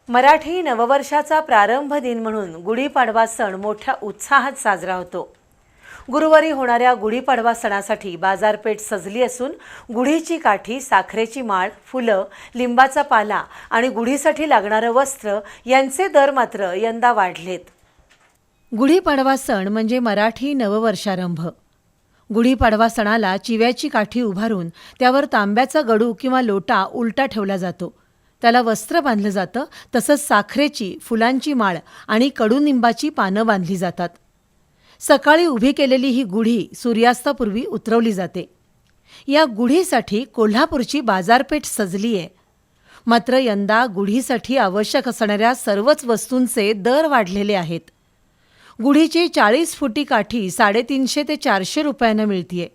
मराठी नववर्षाचा प्रारंभ दिन म्हणून गुढीपाडवा सण मोठ्या उत्साहात साजरा होतो। गुरुवारी होणाऱ्या गुढीपाडवा सणासाठी बाजारपेठ सजली असून गुढीची काठी, साखरेची माळ, फुलं, लिंबाचा पाला आणि गुढीसाठी लागणारे वस्त्र यांचे दर मात्र यंदा वाढलेत। गुढीपाडवा सण म्हणजे मराठी नववर्षारंभ। गुढीपाडवा सणाला चिव्याची काठी उभारून त्यावर तांब्याचा गडू किंवा लोटा उलटा ठेवला जातो। त्याला वस्त्र बांधलं जातं, तसंच साखरेची, फुलांची माळ आणि कडुनिंबाची पानं बांधली जातात। सकाळी उभी केलेली ही गुढी सूर्यास्तापूर्वी उतरवली जाते। या गुढीसाठी कोल्हापूरची बाजारपेठ सजली आहे। मात्र यंदा गुढीसाठी आवश्यक असणाऱ्या सर्वच वस्तूंचे दर वाढलेले आहेत। गुढीची 40 फुटी काठी 350 ते 400 रुपयांना मिळतीये।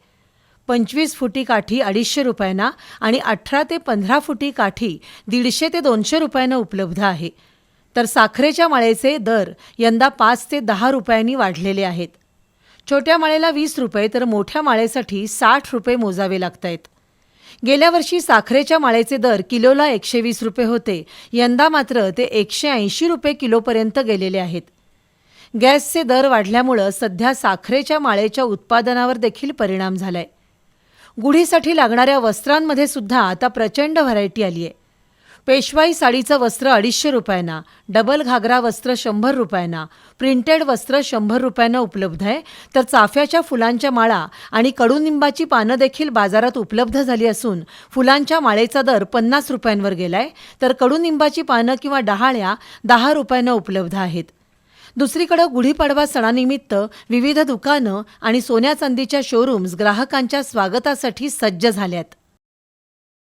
25 फुटी काठी 250 रुपयांना आणि 18 ते 15 फुटी काठी 150 ते 200 रुपयांना उपलब्ध आहे। तर साखरेच्या माळेचे दर यंदा 5 ते 10 रुपयांनी वाढलेले आहेत। छोट्या माळेला 20 रुपये तर मोठ्या माळेसाठी 60 रुपये मोजावे लागतायत। गेल्या वर्षी साखरेच्या माळेचे दर किलोला 120 रुपये होते, यंदा मात्र ते 180 रुपये किलोपर्यंत गेलेले आहेत। गॅसचे दर वाढल्यामुळे सध्या साखरेच्या माळेच्या उत्पादनावर देखील परिणाम झालाय। गुढीसाठी लागणाऱ्या वस्त्रांमध्ये सुद्धा आता प्रचंड व्हरायटी आली आहे। पेशवाई साडीचं वस्त्र 250 रुपयांना, डबल घागरा वस्त्र 100 रुपयांना, प्रिंटेड वस्त्र 100 रुपयांना उपलब्ध आहे। तर चाफ्याच्या फुलांच्या माळा आणि कडुनिंबाची पानं देखील बाजारात उपलब्ध झाली असून फुलांच्या माळेचा दर 50 रुपयांवर गेलाय, तर कडुनिंबाची पानं किंवा डहाळ्या 10 रुपयांना उपलब्ध आहेत। दुसरीकडे गुढीपाडवा सणानिमित्त विविध दुकानं आणि सोन्या चांदीच्या शोरूम्स ग्राहकांच्या स्वागतासाठी सज्ज झाल्यात।